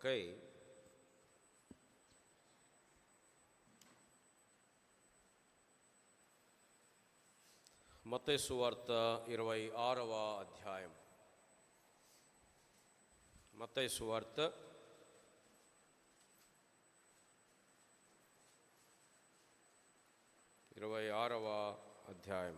కై మత్తయి సువార్త 26వ అధ్యాయం. మత్తయి సువార్త 26వ అధ్యాయం.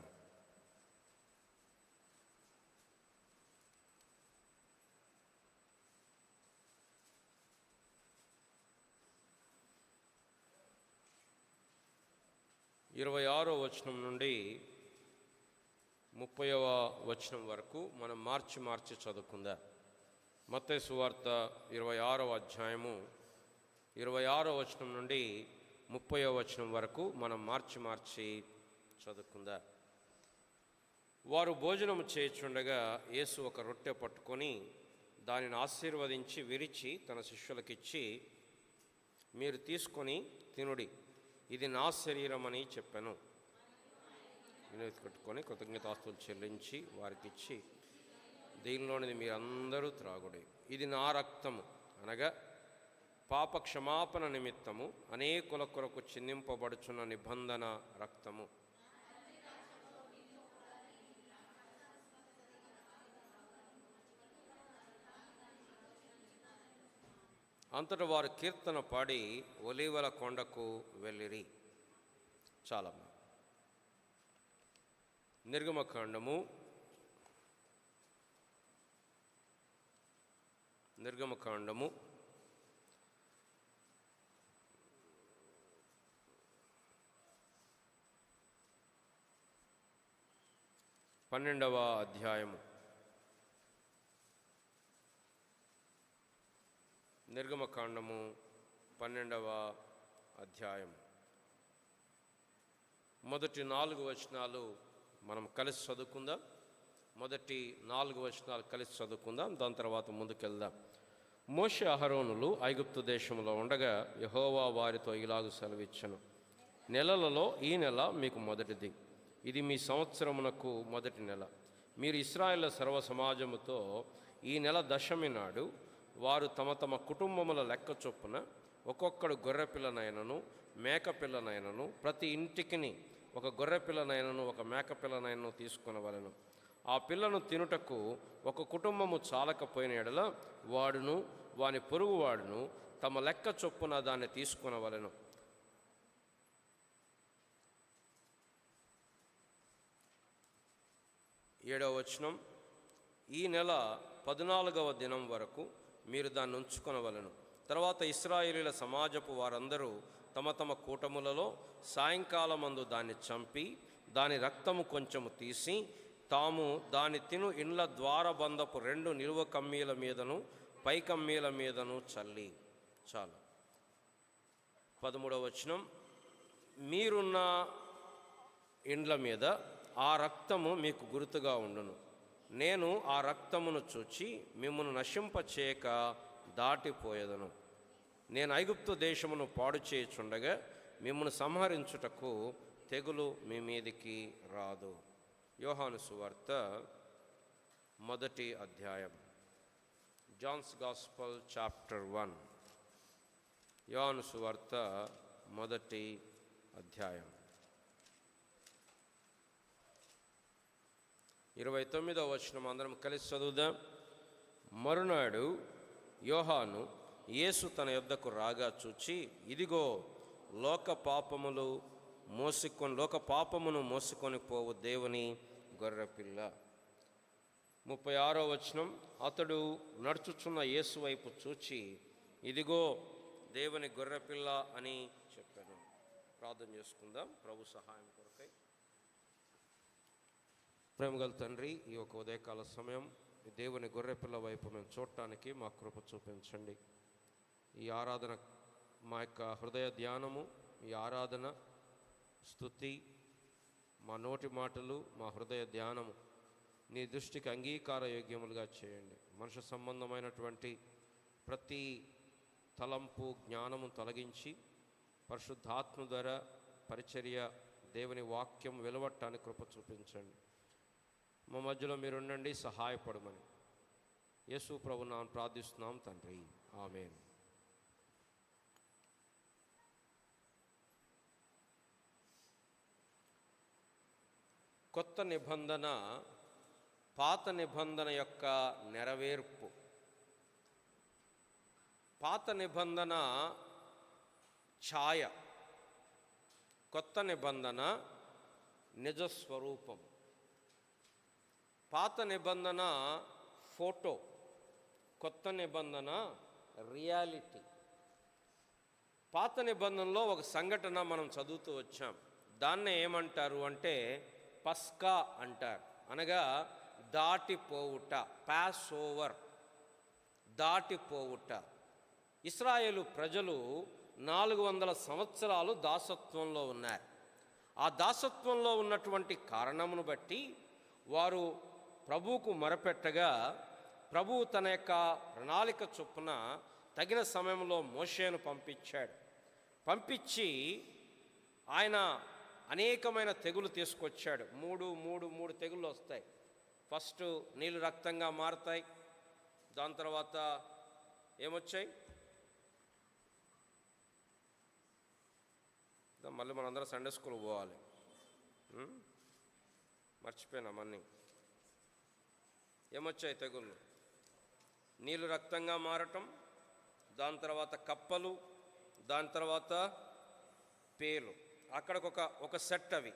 ఇరవై వచనం నుండి 30వ వచనం వరకు మనం మార్చి చదువుకుందాం. మత్తయి సువార్త 26వ అధ్యాయము 26వ వచనం నుండి 30వ వచనం వరకు మనం మార్చి చదువుకుందాం. వారు భోజనము చేయుచుండగా యేసు ఒక రొట్టె పట్టుకొని దానిని ఆశీర్వదించి విరిచి తన శిష్యులకిచ్చి, మీరు తీసుకొని తినుడి, ఇది నా శరీరం అని చెప్పాను. కట్టుకొని కృతజ్ఞతాస్తులు చెల్లించి వారికిచ్చి, దీనిలోనిది మీరందరూ త్రాగుడి, ఇది నా రక్తము, అనగా పాప క్షమాపణ నిమిత్తము అనేకుల కొరకు చిందింపబడుచున్న నిబంధన రక్తము. అంతటా వారు కీర్తన పాడి ఒలీవల కొండకు వెళ్ళిరి. చాలా నిర్గమకాండము 12వ అధ్యాయము. నిర్గమకాండము 12వ అధ్యాయం మొదటి 4 వచనాలు మనం కలిసి చదువుకుందాం. మొదటి 4 వచనాలు కలిసి చదువుకుందాం, దాని తర్వాత ముందుకెళ్దాం. మోషే అహరోనులు ఐగుప్తు దేశంలో ఉండగా యెహోవా వారితో ఇలాగు సెలవిచ్చెను, నెలలలో ఈ నెల మీకు మొదటిది, ఇది మీ సంవత్సరమునకు మొదటి నెల. మీరు ఇశ్రాయేలు సర్వ సమాజముతో ఈ నెల దశమి నాడు వారు తమ తమ కుటుంబముల లెక్క చొప్పున ఒక్కొక్కడు గొర్రెపిల్లనైనను మేకపిల్లనైనను ప్రతి ఇంటికిని ఒక గొర్రెపిల్లనైనను ఒక మేకపిల్లనైనను తీసుకొనవలెను. ఆ పిల్లను తినుటకు ఒక కుటుంబము చాలకపోయిన ఎడల వాడును వాని పొరుగువాడును తమ లెక్క చొప్పున దాన్ని తీసుకొనవలెను. ఏడవ వచనం, ఈ నెల 14వ దినం వరకు మీరు దాన్ని ఉంచుకొనవలెను. తర్వాత ఇశ్రాయేలీల సమాజపు వారందరూ తమ తమ కూటములలో సాయంకాలమందు దాన్ని చంపి దాని రక్తము కొంచెము తీసి తాము దాని తిను ఇండ్ల ద్వారబంధపు 2 నిలువ కమ్మీల మీదను పై కమ్మీల మీదను చల్లి. చాలు. 13వ వచనం, మీరున్న ఇండ్ల మీద ఆ రక్తము మీకు గుర్తుగా ఉండును. నేను ఆ రక్తమును చూచి మిమ్మల్ని నశింపచేయక దాటిపోయేదను. నేను ఐగుప్తు దేశమును పాడు చేయుచుండగా మిమ్మల్ని సంహరించుటకు తెగులు మీ మీదికి రాదు. యోహాను సువార్త 1వ అధ్యాయం. Johne's gospel chapter 1. యోహాను సువార్త 1వ అధ్యాయం 29వ వచనం అందరం కలిసి చదువుదాం. మరునాడు యోహాను యేసు తన యొద్దకు రాగా చూచి, ఇదిగో లోక పాపమును మోసుకొని పోవు దేవుని గొర్రెపిల్ల. 36వ వచనం, అతడు నడుచుచున్న యేసు వైపు చూచి, ఇదిగో దేవుని గొర్రెపిల్ల అని చెప్పాను. ప్రార్థన చేసుకుందాం ప్రభు సహాయం కొరకై. ప్రేమగల తండ్రి, ఈ యొక్క ఉదయకాల సమయం దేవుని గొర్రెపిల్ల వైపు మేము చూడటానికి మా కృప చూపించండి. ఈ ఆరాధన, మా యొక్క హృదయ ధ్యానము, ఈ ఆరాధన స్తుతి, మా నోటి మాటలు, మా హృదయ ధ్యానము నీ దృష్టికి అంగీకార యోగ్యములుగా చేయండి. మనుష్య సంబంధమైనటువంటి ప్రతి తలంపు జ్ఞానము తొలగించి పరిశుద్ధాత్మ ద్వారా పరిచర్య, దేవుని వాక్యం వెలువట్టానికి కృప చూపించండి. మా మధ్యలో మీరుండండి, సహాయపడమని యేసు ప్రభువు నామమున ప్రార్థిస్తున్నాం తండ్రి, ఆమేన్. కొత్త నిబంధన పాత నిబంధన యొక్క నెరవేర్పు. పాత నిబంధన ఛాయ, కొత్త నిబంధన నిజస్వరూపం. పాత నిబంధన ఫోటో, కొత్త నిబంధన రియాలిటీ. పాత నిబంధనలో ఒక సంఘటన మనం చదువుతూ వచ్చాం. దాన్నే ఏమంటారు అంటే పస్కా అంటారు, అనగా దాటిపోవుట, పాస్ ఓవర్, దాటిపోవుట. ఇశ్రాయేలు ప్రజలు 400 సంవత్సరాలు దాసత్వంలో ఉన్నారు. ఆ దాసత్వంలో ఉన్నటువంటి కారణమును బట్టి వారు ప్రభువుకు మొరపెట్టగా ప్రభువు తన యొక్క ప్రణాళిక చొప్పున తగిన సమయంలో మోషేను పంపించి ఆయన అనేకమైన తెగులు తీసుకొచ్చాడు. మూడు తెగుళ్ళు వస్తాయి. ఫస్ట్ నీళ్ళు రక్తంగా మారుతాయి. దాని తర్వాత ఏమొచ్చాయి? మళ్ళీ మనందరం సండే స్కూల్ పోవాలి. మర్చిపోయినామన్నీ. ఏమొచ్చాయి తెగుళ్ళు? నీళ్ళు రక్తంగా మారటం, దాని తర్వాత కప్పలు, దాని తర్వాత పేలు. అక్కడికొక సెట్, అవి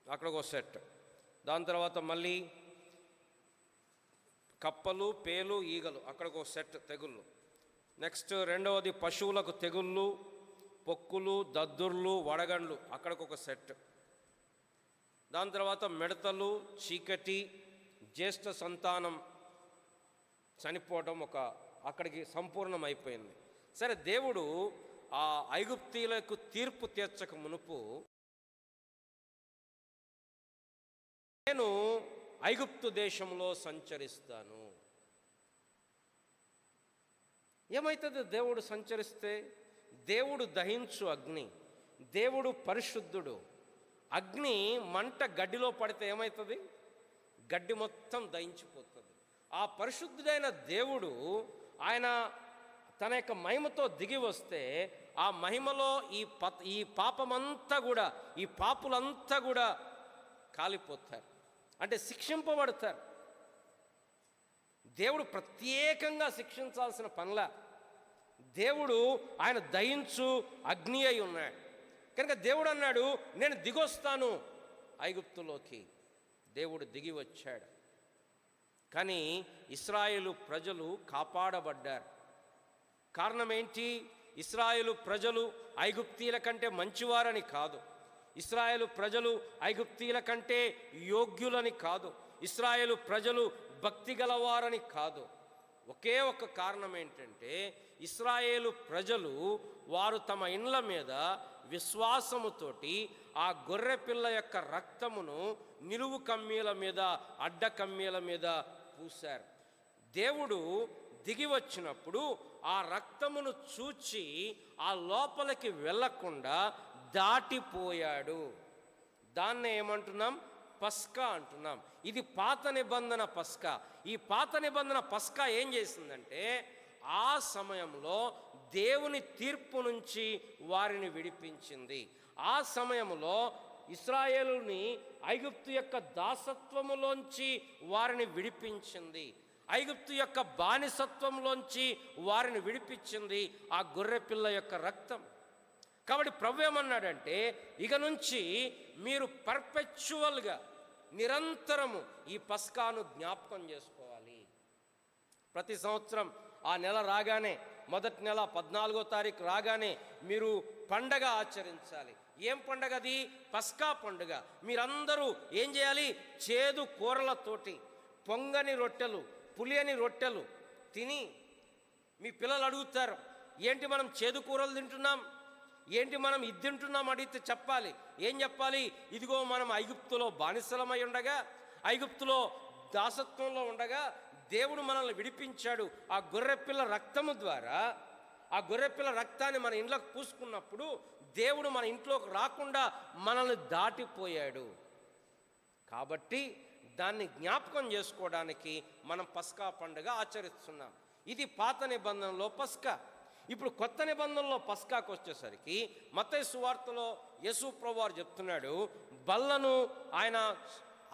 అక్కడికొక సెట్. దాని తర్వాత మళ్ళీ కప్పలు, పేలు, ఈగలు, అక్కడికొక సెట్ తెగుళ్ళు. నెక్స్ట్ రెండవది పశువులకు తెగుళ్ళు, పొక్కులు, దద్దుర్లు, వడగండ్లు, అక్కడికొక సెట్. దాని తర్వాత మిడతలు, చీకటి, జ్యేష్ఠ సంతానం చనిపోవటం అక్కడికి సంపూర్ణమైపోయింది. సరే, దేవుడు ఆ ఐగుప్తీయులకు తీర్పు తీర్చక మునుపు, నేను ఐగుప్తు దేశంలో సంచరిస్తాను. ఏమవుతుంది దేవుడు సంచరిస్తే? దేవుడు దహించు అగ్ని, దేవుడు పరిశుద్ధుడు. అగ్ని మంట గడ్డిలో పడితే ఏమవుతుంది? గడ్డి మొత్తం దహించిపోతుంది. ఆ పరిశుద్ధుడైన దేవుడు ఆయన తన యొక్క మహిమతో దిగి వస్తే ఆ మహిమలో ఈ పాపమంతా కూడా, ఈ పాపులంతా కూడా కాలిపోతారు, అంటే శిక్షింపబడతారు. దేవుడు ప్రత్యేకంగా శిక్షించాల్సిన పనుల, దేవుడు ఆయన దహించు అగ్ని అయి ఉన్నాడు. కనుక దేవుడు అన్నాడు, నేను దిగొస్తాను ఐగుప్తులోకి. దేవుడు దిగి వచ్చాడు. కానీ ఇశ్రాయేలు ప్రజలు కాపాడబడ్డారు. కారణం ఏంటి? ఇశ్రాయేలు ప్రజలు ఐగుప్తీయుల కంటే మంచివారని కాదు, ఇశ్రాయేలు ప్రజలు ఐగుప్తీయుల కంటే యోగ్యులని కాదు, ఇశ్రాయేలు ప్రజలు భక్తి గలవారని కాదు. ఒకే ఒక కారణం ఏంటంటే ఇశ్రాయేలు ప్రజలు వారు తమ ఇండ్ల మీద విశ్వాసముతోటి ఆ గొర్రె పిల్ల యొక్క రక్తమును నిలువు కమ్మీల మీద, అడ్డ కమ్మీల మీద పూశారు. దేవుడు దిగి వచ్చినప్పుడు ఆ రక్తమును చూచి ఆ లోపలికి వెళ్ళకుండా దాటిపోయాడు. దాన్నే ఏమంటున్నాం? పస్కా అంటున్నాం. ఇది పాత నిబంధన పస్కా. ఈ పాత నిబంధన పస్కా ఏం చేసిందంటే ఆ సమయంలో దేవుని తీర్పు నుంచి వారిని విడిపించింది. ఆ సమయంలో ఇశ్రాయేలుని ఐగుప్తు యొక్క దాసత్వములోంచి వారిని విడిపించింది, ఐగుప్తు యొక్క బానిసత్వంలోంచి వారిని విడిపించింది ఆ గొర్రెపిల్ల యొక్క రక్తం. కాబట్టి ప్రభు ఏమన్నాడంటే, ఇక నుంచి మీరు పర్పెచువల్గా నిరంతరము ఈ పస్కాను జ్ఞాపకం చేసుకోవాలి. ప్రతి సంవత్సరం ఆ నెల రాగానే, మొదటి నెల 14వ తారీఖు రాగానే మీరు పండగ ఆచరించాలి. ఏం పండగ అది? పస్కా పండుగ. మీరందరూ ఏం చేయాలి? చేదు కూరలతోటి, పొంగని రొట్టెలు, పులియని రొట్టెలు తిని, మీ పిల్లలు అడుగుతారు, ఏంటి మనం చేదు కూరలు తింటున్నాం, ఏంటి మనం ఇది తింటున్నాం అడిగితే చెప్పాలి. ఏం చెప్పాలి? ఇదిగో మనం ఐగుప్తులో బానిసలమై ఉండగా, ఐగుప్తులో దాసత్వంలో ఉండగా దేవుడు మనల్ని విడిపించాడు. ఆ గొర్రెపిల్ల రక్తము ద్వారా, ఆ గొర్రెపిల్ల రక్తాన్ని మన ఇంట్లోకి పూసుకున్నప్పుడు దేవుడు మన ఇంట్లోకి రాకుండా మనల్ని దాటిపోయాడు. కాబట్టి దాన్ని జ్ఞాపకం చేసుకోవడానికి మనం పస్కా పండుగ ఆచరిస్తున్నాం. ఇది పాత నిబంధనలో పస్కా. ఇప్పుడు కొత్త నిబంధనలో పస్కాకు వచ్చేసరికి మత్తయి సువార్తలో యేసు ప్రభువారు చెప్తున్నాడు, బల్లను ఆయన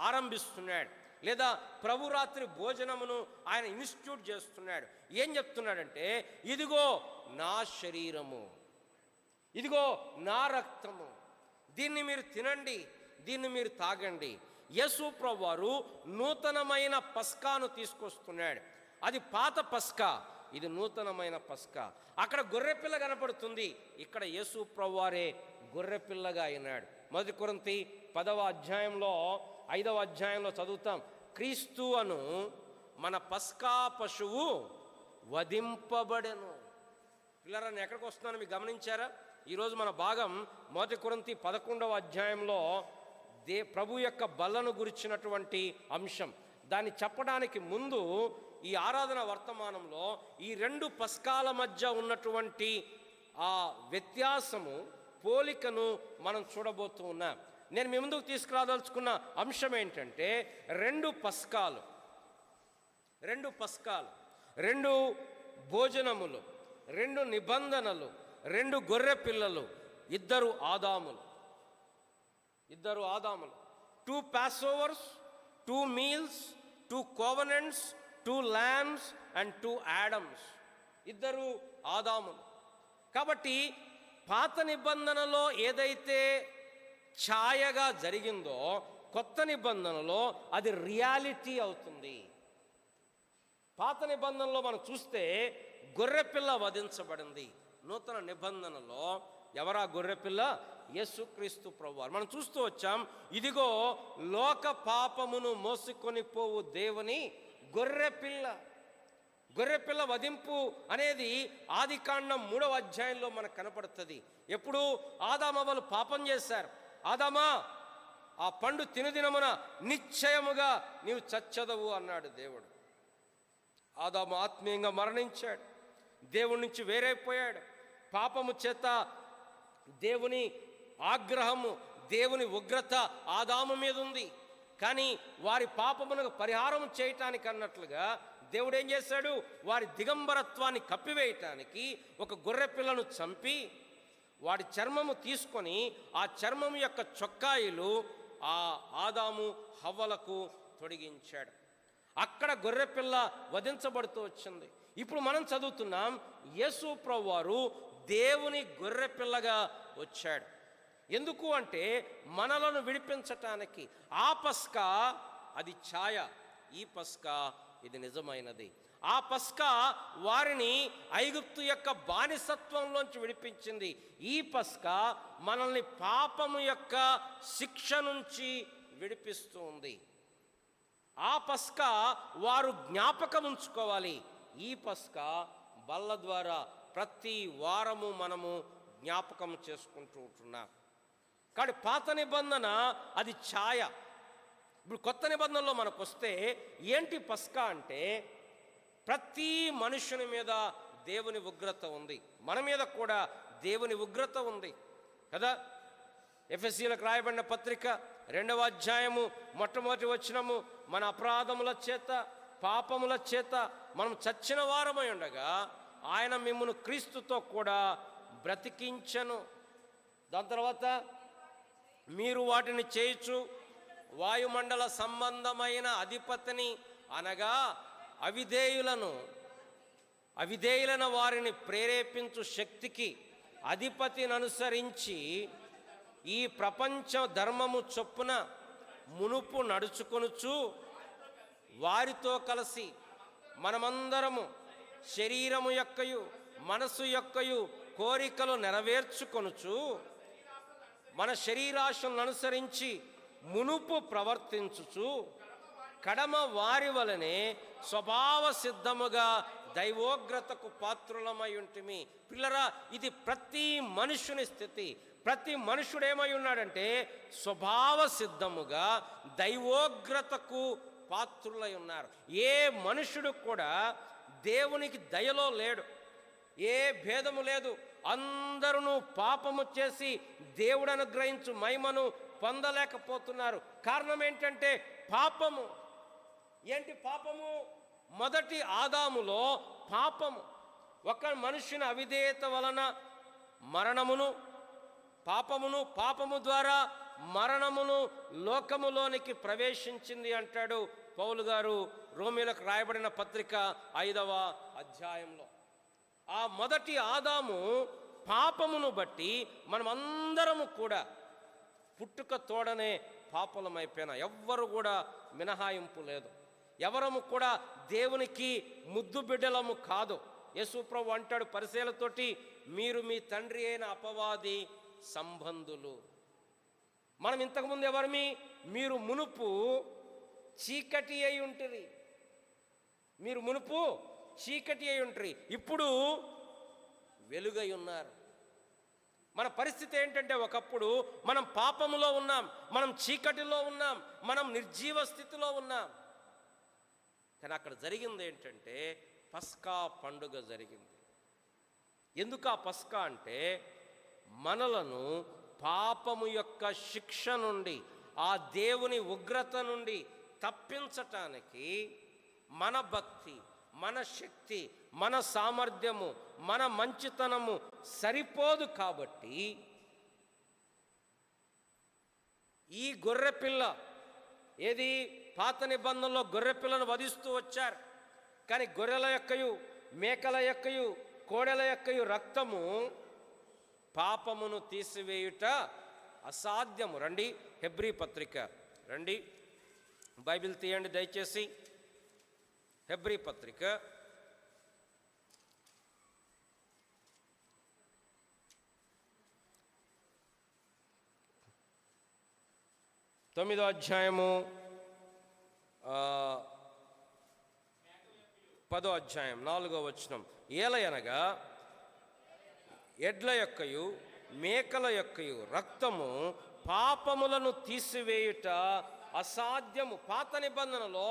ఆరంభిస్తున్నాడు, లేదా ప్రభురాత్రి భోజనమును ఆయన ఇన్స్టిట్యూట్ చేస్తున్నాడు. ఏం చెప్తున్నాడంటే, ఇదిగో నా శరీరము, ఇదిగో నా రక్తము, దీన్ని మీరు తినండి, దీన్ని మీరు తాగండి. యేసు ప్రభువారు నూతనమైన పస్కాను తీసుకొస్తున్నాడు. అది పాత పస్కా, ఇది నూతనమైన పస్కా. అక్కడ గొర్రెపిల్ల కనపడుతుంది, ఇక్కడ యేసు ప్రభువారే గొర్రెపిల్లగా అయినాడు. 1 కొరింథీ 10వ అధ్యాయంలో 5వ అధ్యాయంలో చదువుతాం, క్రీస్తు అను మన పస్కా పశువు వధింపబడెను. పిల్లరా, నేను ఎక్కడికి వస్తున్నాను మీకు గమనించారా? ఈరోజు మన భాగం 1 కొరింథీ 11వ అధ్యాయంలో ప్రభు యొక్క బలను గురించినటువంటి అంశం. దాన్ని చెప్పడానికి ముందు ఈ ఆరాధన వర్తమానంలో ఈ 2 పస్కాల మధ్య ఉన్నటువంటి ఆ వ్యత్యాసము, పోలికను మనం చూడబోతూ ఉన్నాం. నేను మీ ముందుకు తీసుకురాదలుచుకున్న అంశం ఏంటంటే, 2 పస్కాలు, 2 భోజనములు, 2 నిబంధనలు, 2 గొర్రె పిల్లలు, 2 ఆదాములు. 2 పాస్ఓవర్స్, 2 మీల్స్, 2 కోవెనెంట్స్, 2 ల్యాంబ్స్ అండ్ 2 యాడమ్స్. 2 ఆదాములు. కాబట్టి పాత నిబంధనలో ఏదైతే ఛాయగా జరిగిందో, కొత్త నిబంధనలో అది రియాలిటీ అవుతుంది. పాత నిబంధనలో మనం చూస్తే గొర్రెపిల్ల వధించబడింది. నూతన నిబంధనలో ఎవరా గొర్రెపిల్ల? యేసుక్రీస్తు ప్రభువారు. మనం చూస్తూ వచ్చాం, ఇదిగో లోక పాపమును మోసుకొని పోవు దేవుని గొర్రెపిల్ల. గొర్రెపిల్ల వధింపు అనేది ఆదికాండం 3వ అధ్యాయంలో మనకు కనపడుతుంది. ఎప్పుడు ఆదామవ్వలు పాపం చేశారు. ఆదామా, ఆ పండు తినుదినమున నిశ్చయముగా నీవు చచ్చదవు అన్నాడు దేవుడు. ఆదాము ఆత్మీయంగా మరణించాడు, దేవుడి నుంచి వేరైపోయాడు. పాపము చేత దేవుని ఆగ్రహము, దేవుని ఉగ్రత ఆదాము మీద ఉంది. కానీ వారి పాపమునకు పరిహారం చేయటానికి అన్నట్లుగా దేవుడు ఏం చేశాడు? వారి దిగంబరత్వాన్ని కప్పివేయటానికి ఒక గొర్రె పిల్లను చంపి వాడి చర్మము తీసుకొని ఆ చర్మము యొక్క చొక్కాయిలు ఆ ఆదాము హవ్వలకు తొడిగించాడు. అక్కడ గొర్రెపిల్ల వధించబడుతూ వచ్చింది. ఇప్పుడు మనం చదువుతున్నాం, యేసు ప్రభువారు దేవుని గొర్రెపిల్లగా వచ్చాడు. ఎందుకు అంటే మనలను విడిపించటానికి. ఆ పస్కా అది ఛాయ, ఈ పస్కా ఇది నిజమైనది. ఆ పస్కా వారిని ఐగుప్తు యొక్క బానిసత్వంలోంచి విడిపించింది. ఈ పస్కా మనల్ని పాపము యొక్క శిక్ష నుంచి విడిపిస్తుంది. ఆ పస్కా వారు జ్ఞాపకం ఉంచుకోవాలి. ఈ పస్కా బల్ల ద్వారా ప్రతి వారము మనము జ్ఞాపకం చేసుకుంటూ ఉంటున్నాం. కానీ పాత నిబంధన అది ఛాయ. ఇప్పుడు కొత్త నిబంధనలో మనకు వస్తే ఏంటి పస్కా అంటే, ప్రతి మనుషుని మీద దేవుని ఉగ్రత ఉంది, మన మీద కూడా దేవుని ఉగ్రత ఉంది కదా. ఎఫెసీలకు రాయబడిన పత్రిక 2వ అధ్యాయము 1వ వచనము, మన అపరాధముల చేత పాపముల చేత మనం చచ్చిన వారమై ఉండగా ఆయన మిమ్మును క్రీస్తుతో కూడా బ్రతికించెను. దాని తర్వాత మీరు వాటిని చేయుచు వాయుమండల సంబంధమైన అధిపతిని అనగా అవిధేయులైన వారిని ప్రేరేపించు శక్తికి అధిపతిని అనుసరించి ఈ ప్రపంచ ధర్మము చొప్పున మునుపు నడుచుకొనుచు వారితో కలిసి మనమందరము శరీరము యొక్కయు మనసు యొక్కయు కోరికలు నెరవేర్చుకొనుచు మన శరీరాశలను అనుసరించి మునుపు ప్రవర్తించుచు కడమ వారి వలనే స్వభావ సిద్ధముగా దైవోగ్రతకు పాత్రులమై ఉంటిమి. పిల్లరా, ఇది ప్రతి మనుషుని స్థితి. ప్రతి మనుషుడు ఏమై ఉన్నాడంటే స్వభావ సిద్ధముగా దైవోగ్రతకు పాత్రులై ఉన్నారు. ఏ మనుషుడు కూడా దేవునికి దయలో లేడు, ఏ భేదము లేదు. అందరూ పాపము చేసి దేవుడు అనుగ్రహించు మహిమను పొందలేకపోతున్నారు. కారణం ఏంటంటే పాపము. ఏంటి పాపము? మొదటి ఆదాములో పాపము. ఒక మనుషుని అవిధేయత వలన మరణమును, పాపము ద్వారా మరణమును లోకములోనికి ప్రవేశించింది అంటాడు పౌలు గారు రోమీయులకు రాయబడిన పత్రిక 5వ అధ్యాయంలో. ఆ మొదటి ఆదాము పాపమును బట్టి మనమందరము కూడా పుట్టుక తోడనే పాపలమైపోయినా, ఎవ్వరు కూడా మినహాయింపు లేదు. ఎవరము కూడా దేవునికి ముద్దు బిడ్డలము కాదు. యేసు ప్రభు అంటాడు పరిసయ్యులతోటి, మీరు మీ తండ్రి అయిన అపవాది సంబంధులు. మనం ఇంతకుముందు ఎవరిమి? మీరు మునుపు చీకటి అయి ఉంటిరి, మీరు మునుపు చీకటి అయి ఉంటిరి, ఇప్పుడు వెలుగై ఉన్నారు. మన పరిస్థితి ఏంటంటే, ఒకప్పుడు మనం పాపములో ఉన్నాం, మనం చీకటిలో ఉన్నాం, మనం నిర్జీవ స్థితిలో ఉన్నాం. కానీ అక్కడ జరిగింది ఏంటంటే, పస్కా పండుగ జరిగింది. ఎందుకు ఆ పస్కా అంటే, మనలను పాపము యొక్క శిక్ష నుండి, ఆ దేవుని ఉగ్రత నుండి తప్పించటానికి మన భక్తి, మన శక్తి, మన సామర్థ్యము, మన మంచితనము సరిపోదు. కాబట్టి ఈ గొర్రెపిల్ల, ఏది పాత నిబంధనలో గొర్రెపిల్లను వధిస్తూ వచ్చారు, కానీ గొర్రెల యొక్కయు, మేకల యొక్కయు, కోడెల యొక్కయు రక్తము పాపమును తీసివేయుట అసాధ్యము. రండి హెబ్రీ పత్రిక, రండి బైబిల్ తీయండి దయచేసి. హెబ్రీ పత్రిక 9వ అధ్యాయము 10వ అధ్యాయం 4వ వచనం. ఏలయనగా ఎడ్ల యొక్కయు మేకల యొక్కయు రక్తము పాపములను తీసివేయుట అసాధ్యము. పాత నిబంధనలో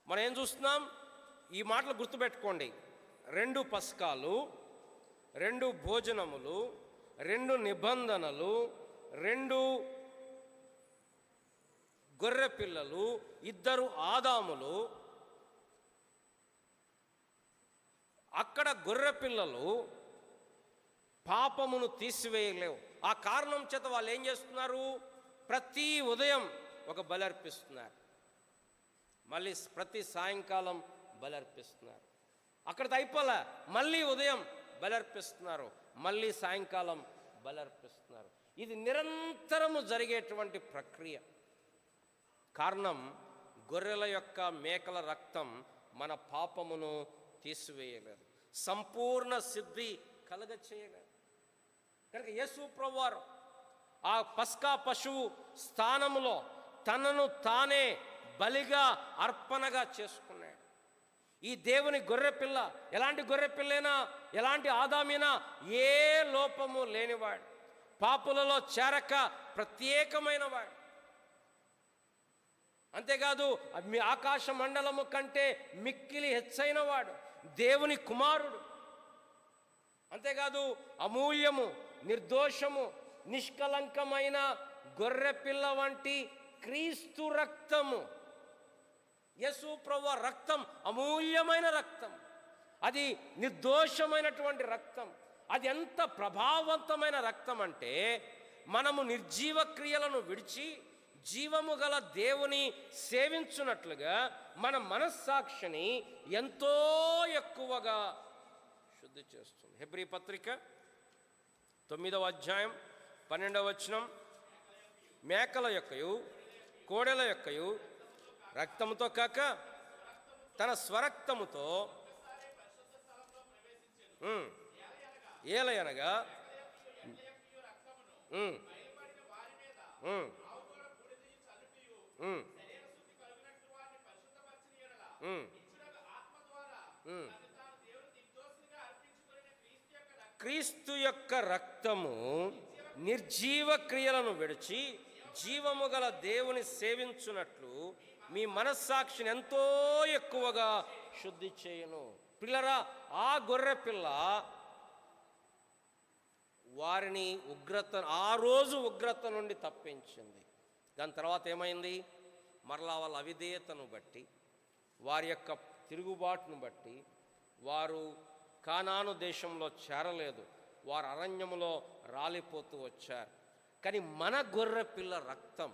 మనం ఏం చూస్తున్నాం? ఈ మాటలు గుర్తుపెట్టుకోండి. 2 పస్కాలు, 2 భోజనములు, 2 నిబంధనలు, 2 గొర్రె పిల్లలు, 2 ఆదాములు. అక్కడ గొర్రె పిల్లలు పాపమును తీసివేయలేవు. ఆ కారణం చేత వాళ్ళు ఏం చేస్తున్నారు? ప్రతి ఉదయం ఒక బలి అర్పిస్తున్నారు, మళ్ళీ ప్రతి సాయంకాలం బలి అర్పిస్తున్నారు. అక్కడితో అయిపోలే, మళ్ళీ ఉదయం బలి అర్పిస్తున్నారు, మళ్ళీ సాయంకాలం బలి అర్పిస్తున్నారు. ఇది నిరంతరము జరిగేటువంటి ప్రక్రియ. కారణం, గొర్రెల యొక్క, మేకల రక్తం మన పాపమును తీసివేయలేదు, సంపూర్ణ సిద్ధి కలగ చేయలేదు. కనుక యేసు ప్రభువారు ఆ పస్కా పశువు స్థానములో తనను తానే బలిగా, అర్పణగా చేసుకున్నాడు. ఈ దేవుని గొర్రెపిల్ల ఎలాంటి గొర్రెపిల్లైనా, ఎలాంటి ఆదామైనా ఏ లోపము లేనివాడు, పాపులలో చేరక ప్రత్యేకమైన వాడు. అంతేకాదు, మీ ఆకాశ మండలము కంటే మిక్కిలి హెచ్చైన వాడు, దేవుని కుమారుడు. అంతేకాదు, అమూల్యము, నిర్దోషము, నిష్కలంకమైన గొర్రెపిల్ల వంటి క్రీస్తు రక్తము, యేసు ప్రభువు రక్తం అమూల్యమైన రక్తం, అది నిర్దోషమైనటువంటి రక్తం. అది ఎంత ప్రభావవంతమైన రక్తం అంటే, మనము నిర్జీవ క్రియలను విడిచి జీవము గల దేవుని సేవించున్నట్లుగా మన మనస్సాక్షిని ఎంతో ఎక్కువగా శుద్ధి చేస్తుంది. హెబ్రీ పత్రిక 9వ అధ్యాయం 12వ వచనం. మేకల యొక్కయు కోడెల యొక్కయు రక్తముతో కాక తన స్వరక్తముతో, ఏలయనగా క్రీస్తు యొక్క రక్తము నిర్జీవ క్రియలను విడిచి జీవము గల దేవుని సేవించున్నట్లు మీ మనస్సాక్షిని ఎంతో ఎక్కువగా శుద్ధి చేయను. పిల్లరా, ఆ గొర్రె పిల్ల వారిని ఆ రోజు ఉగ్రత నుండి తప్పించింది. దాని తర్వాత ఏమైంది? మరలా వాళ్ళ అవిధేయతను బట్టి, వారి యొక్క తిరుగుబాటును బట్టి వారు కానాను దేశంలో చేరలేదు, వారు అరణ్యములో రాలిపోతూ వచ్చారు. కానీ మన గొర్రెపిల్ల రక్తం,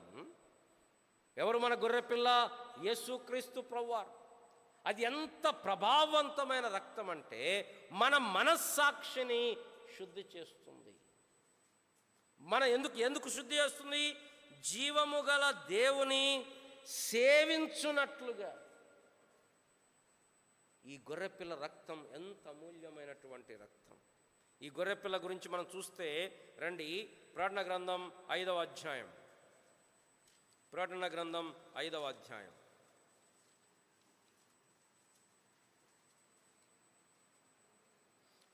ఎవరు మన గొర్రెపిల్ల? యేసుక్రీస్తు ప్రభువారు. అది ఎంత ప్రభావవంతమైన రక్తం అంటే మన మనస్సాక్షిని శుద్ధి చేస్తుంది. ఎందుకు శుద్ధి చేస్తుంది? జీవము గల దేవుని సేవించున్నట్లుగా. ఈ గొర్రెపిల్ల రక్తం ఎంత అమూల్యమైనటువంటి రక్తం. ఈ గొర్రెపిల్ల గురించి మనం చూస్తే రండి, ప్రకటన గ్రంథం 5వ అధ్యాయం. ప్రకటన గ్రంథం 5వ అధ్యాయం.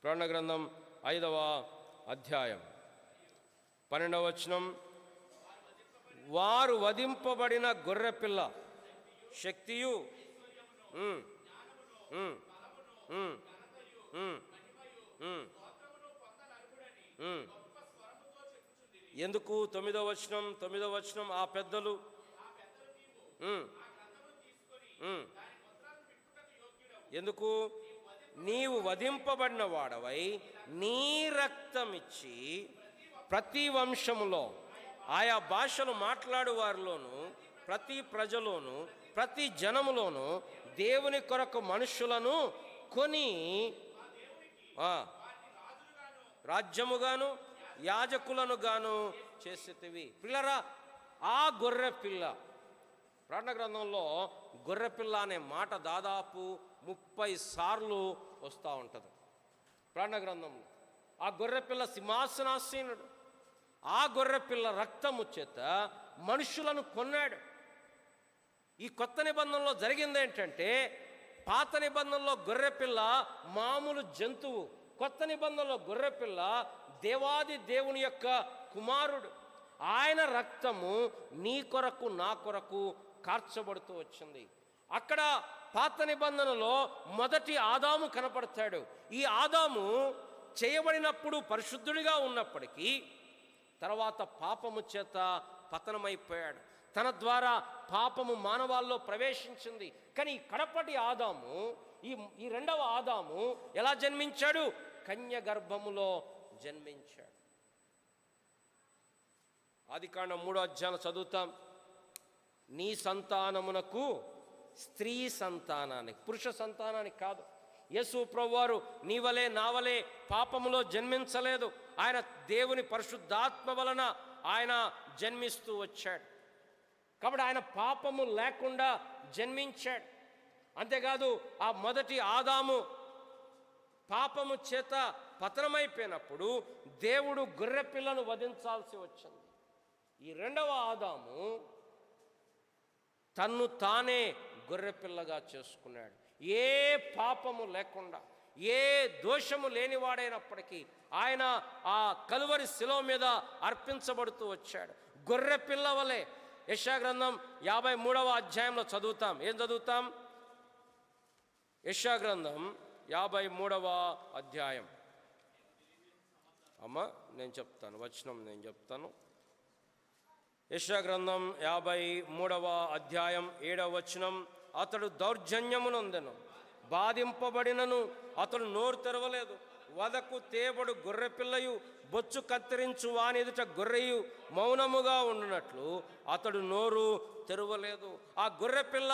ప్రకటన గ్రంథం 5వ అధ్యాయం 12వ వచనం. వారు వధింపబడిన గొర్రెపిల్ల శక్తియు ఎందుకు? 9వ వచనం. ఆ పెద్దలు ఎందుకు? నీవు వధింపబడిన వాడవై నీ రక్తమిచ్చి ప్రతి వంశములో, ఆయా భాషలు మాట్లాడు వారిలోను, ప్రతి ప్రజలోను, ప్రతి జనములోను దేవుని కొరకు మనుషులను కొని రాజ్యముగాను యాజకులను గాను చేసేటివి. పిల్లరా, ఆ గొర్రెపిల్ల, ప్రకటన గ్రంథంలో గొర్రెపిల్ల అనే మాట దాదాపు 30 సార్లు వస్తూ ఉంటుంది ప్రకటన గ్రంథంలో. ఆ గొర్రెపిల్ల సింహాసనాసీనుడు. ఆ గొర్రెపిల్ల రక్తము చేత మనుషులను కొన్నాడు. ఈ కొత్త నిబంధనలో జరిగింది ఏంటంటే, పాత నిబంధనలో గొర్రెపిల్ల మామూలు జంతువు, కొత్త నిబంధనలో గొర్రెపిల్ల దేవాది దేవుని యొక్క కుమారుడు. ఆయన రక్తము నీ కొరకు నా కొరకు కార్చబడుతూ వచ్చింది. అక్కడ పాత నిబంధనలో మొదటి ఆదాము కనపడతాడు. ఈ ఆదాము చేయబడినప్పుడు పరిశుద్ధుడిగా ఉన్నప్పటికీ తర్వాత పాపము చేత పతనమైపోయాడు. తన ద్వారా పాపము మానవాల్లో ప్రవేశించింది. కానీ కడపటి ఆదాము, ఈ రెండవ ఆదాము ఎలా జన్మించాడు? కన్య గర్భములో జన్మించాడు. ఆదికాండం 3వ అధ్యాయం చదువుతాం. నీ సంతానమునకు, స్త్రీ సంతానానికి, పురుష సంతానానికి కాదు. యేసు ప్రభువారు నీ వలే నా వలే పాపములో జన్మించలేదు. ఆయన దేవుని పరిశుద్ధాత్మ వలన ఆయన జన్మిస్తూ వచ్చాడు. కాబట్టి ఆయన పాపము లేకుండా జన్మించాడు. అంతేకాదు, ఆ మొదటి ఆదాము పాపము చేత పతనమైపోయినప్పుడు దేవుడు గొర్రెపిల్లను వధించాల్సి వచ్చింది. ఈ రెండవ ఆదాము తన్ను తానే గొర్రెపిల్లగా చేసుకున్నాడు. ఏ పాపము లేకుండా, ఏ దోషము లేనివాడైనప్పటికీ ఆయన ఆ కలువరి శిలువ మీద అర్పించబడుతూ వచ్చాడు. గొర్రెపిల్ల వలె. యెషయా గ్రంథం 53వ అధ్యాయంలో చదువుతాం. ఏం చదువుతాం? యెషయా గ్రంథం 53వ అధ్యాయం. అమ్మ నేను చెప్తాను, వచనం నేను చెప్తాను. యెషయా గ్రంథం 53వ అధ్యాయం 7వ వచనం. అతడు దౌర్జన్యమునందెను, బాధింపబడినను అతడు నోరు తెరవలేదు. వదకు తేబడు గొర్రెపిల్లయు, బొచ్చు కత్తిరించు వాని ఎదుట గొర్రెయు మౌనముగా ఉండునట్లు అతడు నోరు తెరవలేదు. ఆ గొర్రెపిల్ల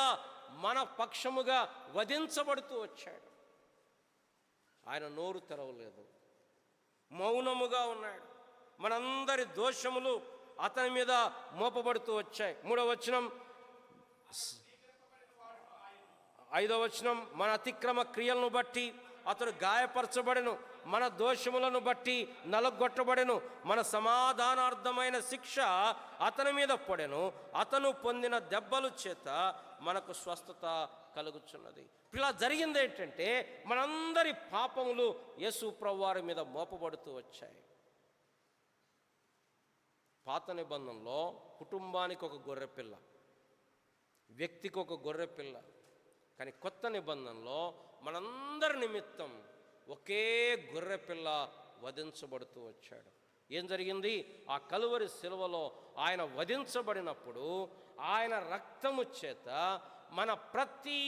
మన పక్షముగా వధించబడుతూ వచ్చాడు. ఆయన నోరు తెరవలేదు, మౌనముగా ఉన్నాడు. మనందరి దోషములు అతని మీద మోపబడుతూ వచ్చాయి. 3వ వచనం, 5వ వచనం. మన అతిక్రమ క్రియలను బట్టి అతడు గాయపరచబడెను, మన దోషములను బట్టి నలగొట్టబడెను. మన సమాధానార్థమైన శిక్ష అతని మీద పడెను, అతను పొందిన దెబ్బల చేత మనకు స్వస్థత కలుగుచున్నది. ఇలా జరిగింది ఏంటంటే, మనందరి పాపములు యేసు ప్రభువారి మీద మోపబడుతూ వచ్చాయి. పాత నిబంధనలో కుటుంబానికి ఒక గొర్రెపిల్ల, వ్యక్తికి ఒక గొర్రెపిల్ల. కానీ కొత్త నిబంధనలో మనందరి నిమిత్తం ఒకే గొర్రెపిల్ల వధించబడుతూ వచ్చాడు. ఏం జరిగింది? ఆ కలువరి శిలువలో ఆయన వధించబడినప్పుడు ఆయన రక్తము చేత మన ప్రతి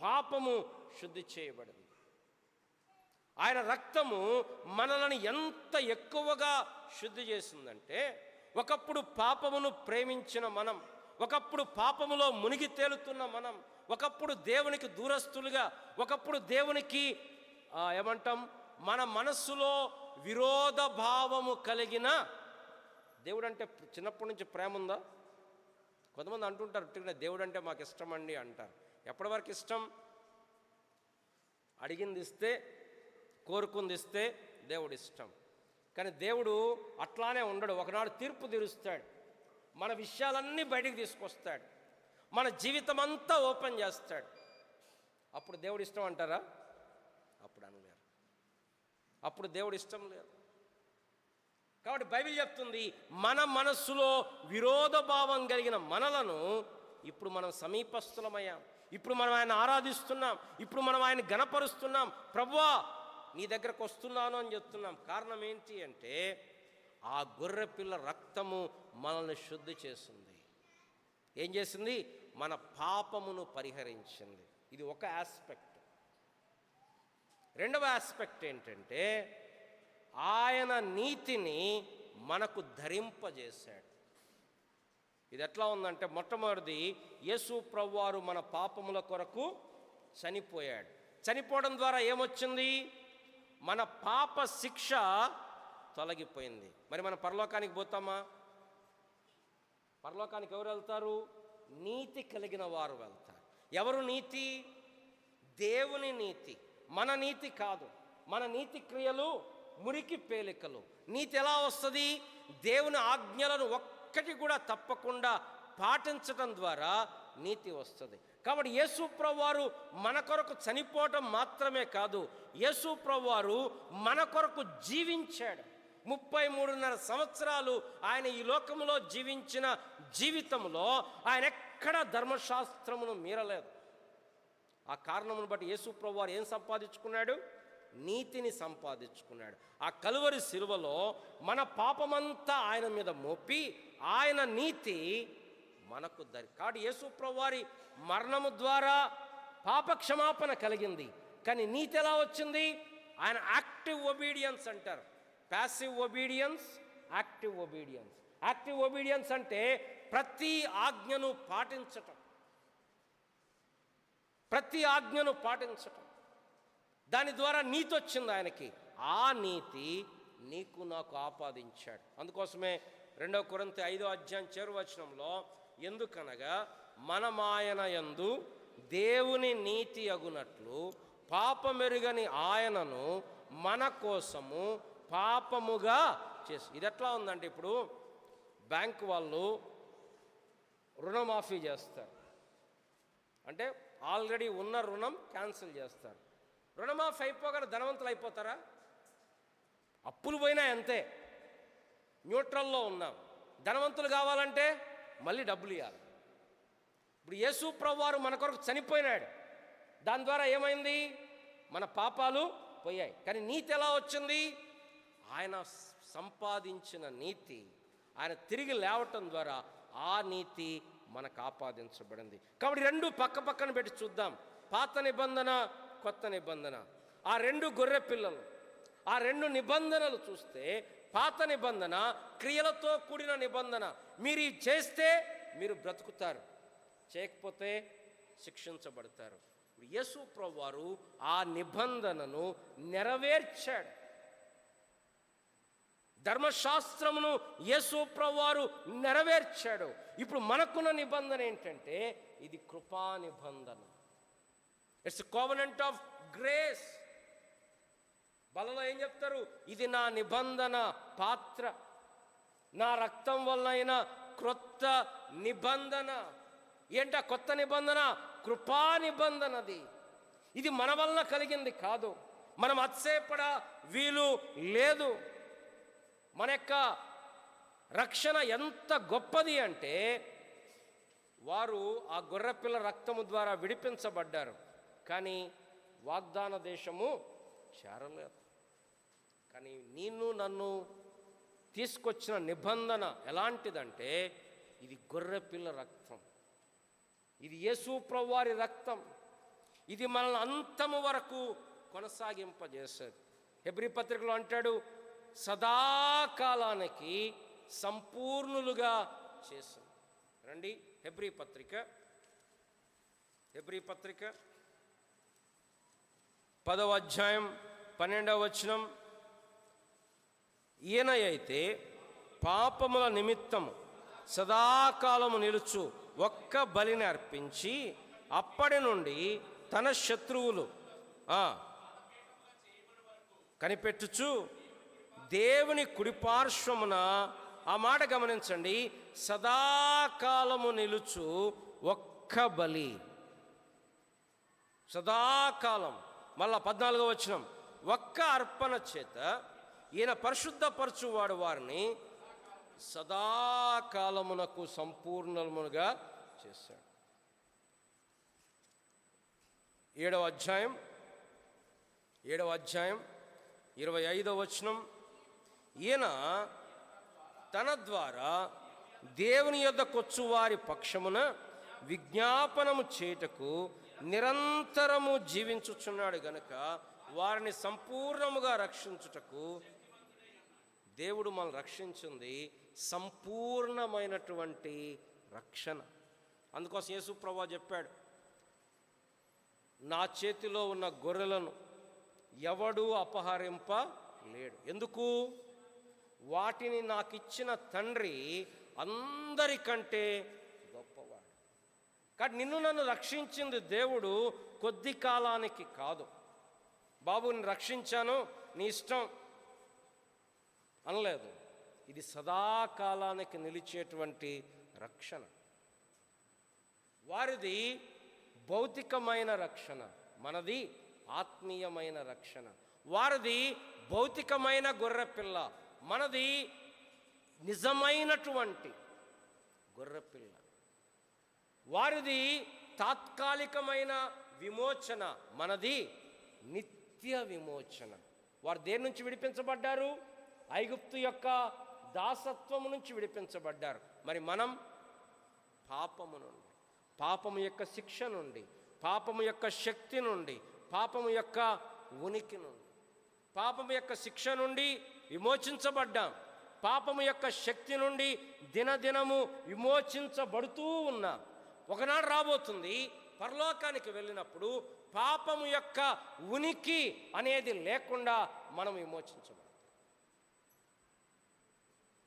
పాపము శుద్ధి చేయబడింది. ఆయన రక్తము మనల్ని ఎంత ఎక్కువగా శుద్ధి చేసిందంటే, ఒకప్పుడు పాపమును ప్రేమించిన మనం, ఒకప్పుడు పాపములో మునిగి తేలుతున్న మనం, ఒకప్పుడు దేవునికి దూరస్తులుగా, ఒకప్పుడు దేవునికి ఏమంటాం, మన మనస్సులో విరోధ భావము కలిగిన, దేవుడు అంటే చిన్నప్పటి నుంచి ప్రేమ ఉందా? కొంతమంది అంటుంటారు, దేవుడు అంటే మాకు ఇష్టం అండి అంటారు. ఎప్పటి వరకు ఇష్టం? అడిగింది ఇస్తే, కోరుకుంది ఇస్తే దేవుడు ఇష్టం. కానీ దేవుడు అట్లానే ఉండడు. ఒకనాడు తీర్పు తీరుస్తాడు, మన విషయాలన్నీ బయటికి తీసుకొస్తాడు, మన జీవితం అంతా ఓపెన్ చేస్తాడు. అప్పుడు దేవుడు ఇష్టం అంటారా? అప్పుడు అనలేరు. అప్పుడు దేవుడు ఇష్టం లేదు. కాబట్టి బైబిల్ చెప్తుంది, మన మనస్సులో విరోధ భావం కలిగిన మనలను ఇప్పుడు మనం సమీపస్థులమయ్యాం. ఇప్పుడు మనం ఆయన ఆరాధిస్తున్నాం, ఇప్పుడు మనం ఆయన గణపరుస్తున్నాం. ప్రభువా నీ దగ్గరకు వస్తున్నాను అని చెప్తున్నాం. కారణం ఏంటి అంటే, ఆ గొర్రెపిల్ల రక్తము మనల్ని శుద్ధి చేసింది. ఏం చేసింది? మన పాపమును పరిహరించింది. ఇది ఒక ఆస్పెక్ట్. రెండవ ఆస్పెక్ట్ ఏంటంటే, ఆయన నీతిని మనకు ధరింపజేశాడు. ఇది ఎట్లా ఉందంటే, మొట్టమొదటిది యేసు ప్రభువారు మన పాపముల కొరకు చనిపోయాడు. చనిపోవడం ద్వారా ఏమొచ్చింది? మన పాప శిక్ష తొలగిపోయింది. మరి మనం పరలోకానికి పోతామా? పరలోకానికి ఎవరు వెళ్తారు? నీతి కలిగిన వారు వెళ్తారు. ఎవరు నీతి? దేవుని నీతి, మన నీతి కాదు. మన నీతి క్రియలు మురికి పేలికలు. నీతి ఎలా వస్తుంది? దేవుని ఆజ్ఞలను ఒక్కటి కూడా తప్పకుండా పాటించడం ద్వారా నీతి వస్తుంది. కాబట్టి యేసు ప్రభువారు మన కొరకు చనిపోవటం మాత్రమే కాదు, యేసు ప్రభువారు మన కొరకు జీవించాడు. 33.5 సంవత్సరాలు ఆయన ఈ లోకంలో జీవించిన జీవితంలో ఆయన ఎక్కడ ధర్మశాస్త్రమును మీరలేదు. ఆ కారణమును బట్టి యేసు ప్రభువారు ఏం సంపాదించుకున్నాడు? నీతిని సంపాదించుకున్నాడు. ఆ కలువరి శిలువలో మన పాపమంతా ఆయన మీద మోపి ఆయన నీతి మనకు కాబట్టి యేసు ప్రభువారి మరణము ద్వారా పాప క్షమాపణ కలిగింది. కానీ నీతి ఎలా వచ్చింది? ఆయన యాక్టివ్ ఒబీడియన్స్ అంటారు. Passive obedience, active obedience. Active obedience అంటే ప్రతి ఆజ్ఞను పాటించటం, ప్రతి ఆజ్ఞను పాటించటం. దాని ద్వారా నీతి వచ్చింది ఆయనకి. ఆ నీతి నీకు నాకు ఆపాదించాడు. అందుకోసమే 2 కొరింథీ 5:7 ఎందుకనగా మనమాయన యందు దేవుని నీతి అగునట్లు పాపమెరుగని ఆయనను మన కోసము పాపముగా చేసి. ఇది ఎట్లా ఉందంటే, ఇప్పుడు బ్యాంకు వాళ్ళు రుణమాఫీ చేస్తారు అంటే ఆల్రెడీ ఉన్న రుణం క్యాన్సిల్ చేస్తారు. రుణమాఫీ అయిపోగానే ధనవంతులు అయిపోతారా? అప్పులు పోయినా అంతే, న్యూట్రల్లో ఉన్నాం. ధనవంతులు కావాలంటే మళ్ళీ డబ్బులు ఇవ్వాలి. ఇప్పుడు యేసు ప్రభువారు మన కొరకు చనిపోయినాడు. దాని ద్వారా ఏమైంది? మన పాపాలు పోయాయి. కానీ నీతి ఎలా వచ్చింది? ఆయన సంపాదించిన నీతి, ఆయన తిరిగి లేవటం ద్వారా ఆ నీతి మనకు ఆపాదించబడింది. కాబట్టి 2 పక్క పక్కన పెట్టి చూద్దాం. పాత నిబంధన, కొత్త నిబంధన. ఆ 2 గొర్రె పిల్లలు, ఆ 2 నిబంధనలు చూస్తే, పాత నిబంధన క్రియలతో కూడిన నిబంధన. మీరు ఇది చేస్తే మీరు బ్రతుకుతారు, చేయకపోతే శిక్షించబడతారు. యేసు ప్రభువారు ఆ నిబంధనను నెరవేర్చాడు. ధర్మశాస్త్రమును యేసు ప్రభువారు నెరవేర్చాడు. ఇప్పుడు మనకున్న నిబంధన ఏంటంటే, ఇది కృపా నిబంధన. It's covenant of grace. బలలో ఏం చెప్తారు? ఇది నా నిబంధన పాత్ర, నా రక్తం వలన క్రొత్త నిబంధన. ఏంట కొత్త నిబంధన? కృపా నిబంధనది. ఇది మన వలన కలిగింది కాదు, మనం అతిశయపడ వీలు లేదు. మన యొక్క రక్షణ ఎంత గొప్పది అంటే, వారు ఆ గొర్రెపిల్ల రక్తము ద్వారా విడిపించబడ్డారు, కానీ వాగ్దాన దేశము చేరలేదు. కానీ నిన్ను నన్ను తీసుకొచ్చిన నిబంధన ఎలాంటిదంటే, ఇది గొర్రెపిల్ల రక్తం, ఇది యేసు ప్రభువారి రక్తం. ఇది మనల్ని అంతము వరకు కొనసాగింపజేసేది. హెబ్రీ పత్రికలో అంటాడు, సదాకాలానికి సంపూర్ణులుగా చేసింది. రండి హెబ్రీ పత్రిక 10వ అధ్యాయం 12వ వచనం. ఈయన అయితే పాపముల నిమిత్తము సదాకాలము నిలుచు ఒక్క బలిని అర్పించి అప్పటి నుండి తన శత్రువులు కనిపెట్టుచు దేవుని కుడిపార్శ్వమున, ఆ మాట గమనించండి, సదాకాలము నిలుచు ఒక్క బలి. సదాకాలం. మళ్ళా 14వ వచనం, ఒక్క అర్పణ చేత ఈయన పరిశుద్ధపరచువాడు వారిని సదాకాలమునకు సంపూర్ణముగా చేశాడు. 7వ అధ్యాయం 25వ వచనం, ఈయన తన ద్వారా దేవుని యొద్దకొచ్చు వారి పక్షమున విజ్ఞాపనము చేయుటకు నిరంతరము జీవించుచున్నాడు గనుక వారిని సంపూర్ణముగా రక్షించుటకు. దేవుడు మనల్ని రక్షించింది సంపూర్ణమైనటువంటి రక్షణ. అందుకోసం యేసు ప్రభువు చెప్పాడు, నా చేతిలో ఉన్న గొర్రెలను ఎవడూ అపహరింపలేడు. ఎందుకు? వాటిని నాకు ఇచ్చిన తండ్రి అందరికంటే గొప్పవాడు. కానీ నిన్ను నన్ను రక్షించింది దేవుడు కొద్ది కాలానికి కాదు. బాబు నేను రక్షించాను, నీ ఇష్టం అనలేదు. ఇది సదాకాలానికి నిలిచేటువంటి రక్షణ. వారిది భౌతికమైన రక్షణ, మనది ఆత్మీయమైన రక్షణ. వారిది భౌతికమైన గొర్రెపిల్ల, మనది నిజమైనటువంటి గొర్రెపిల్ల. వారిది తాత్కాలికమైన విమోచన, మనది నిత్య విమోచన. వారు దేని నుంచి విడిపించబడ్డారు? ఐగుప్తు యొక్క దాసత్వము నుంచి విడిపించబడ్డారు. మరి మనం పాపము నుండి, పాపము యొక్క శిక్ష నుండి, పాపము యొక్క శక్తి నుండి, పాపము యొక్క ఉనికి నుండి, పాపము యొక్క శిక్ష నుండి విమోచించబడ్డాం. పాపము యొక్క శక్తి నుండి దినదినము విమోచించబడుతూ ఉన్నాం. ఒకనాడు రాబోతుంది, పరలోకానికి వెళ్ళినప్పుడు పాపము యొక్క ఉనికి అనేది లేకుండా మనం విమోచించబడతాం.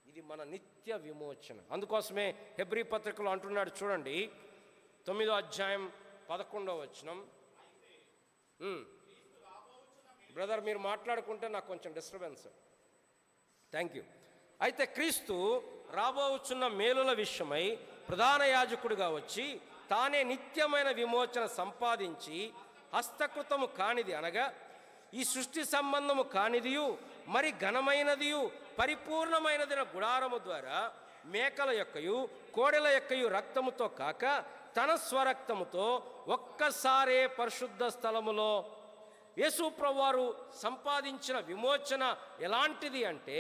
ఇది మన నిత్య విమోచన. అందుకోసమే హెబ్రీ పత్రికలో అంటున్నాడు చూడండి, 9వ అధ్యాయం 11వ వచనం. బ్రదర్ మీరు మాట్లాడుకుంటే నాకు కొంచెం డిస్టర్బెన్స్. Thank you. అయితే క్రీస్తు రాబోచున్న మేలుల విషయమై ప్రధాన యాజకుడిగా వచ్చి తానే నిత్యమైన విమోచన సంపాదించి హస్తకృతము కానిది అనగా ఈ సృష్టి సంబంధము కానిదియు మరి ఘనమైనదియు పరిపూర్ణమైనదిన గుడారము ద్వారా మేకల యొక్కయు కోడెల యొక్కయు రక్తముతో కాక తన స్వరక్తముతో ఒక్కసారే పరిశుద్ధ స్థలములో యేసు ప్రభువారు సంపాదించిన విమోచన ఎలాంటిది అంటే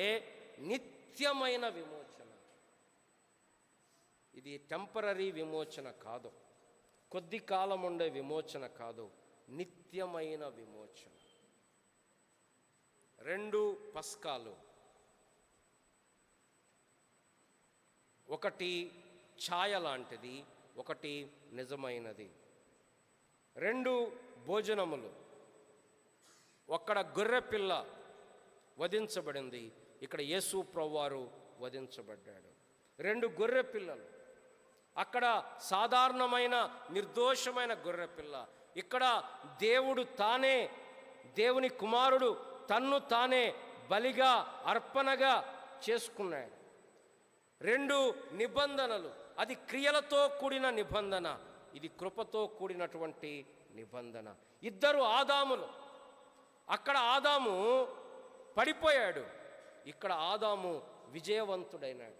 నిత్యమైన విమోచన. ఇది టెంపరరీ విమోచన కాదు, కొద్ది కాలం ఉండే విమోచన కాదు, నిత్యమైన విమోచన. 2 పస్కాలు, ఒకటి ఛాయ లాంటిది, ఒకటి నిజమైనది. 2 భోజనములు, అక్కడ గొర్రెపిల్ల వధించబడింది, ఇక్కడ యేసు ప్రభువారు వధించబడ్డాడు. 2 గొర్రె పిల్లలు, అక్కడ సాధారణమైన నిర్దోషమైన గొర్రెపిల్ల, ఇక్కడ దేవుడు తానే, దేవుని కుమారుడు తన్ను తానే బలిగా అర్పణగా చేసుకున్నాడు. 2 నిబంధనలు, అది క్రియలతో కూడిన నిబంధన, ఇది కృపతో కూడినటువంటి నిబంధన. 2 ఆదాములు, అక్కడ ఆదాము పడిపోయాడు, ఇక్కడ ఆదాము విజయవంతుడైనాడు.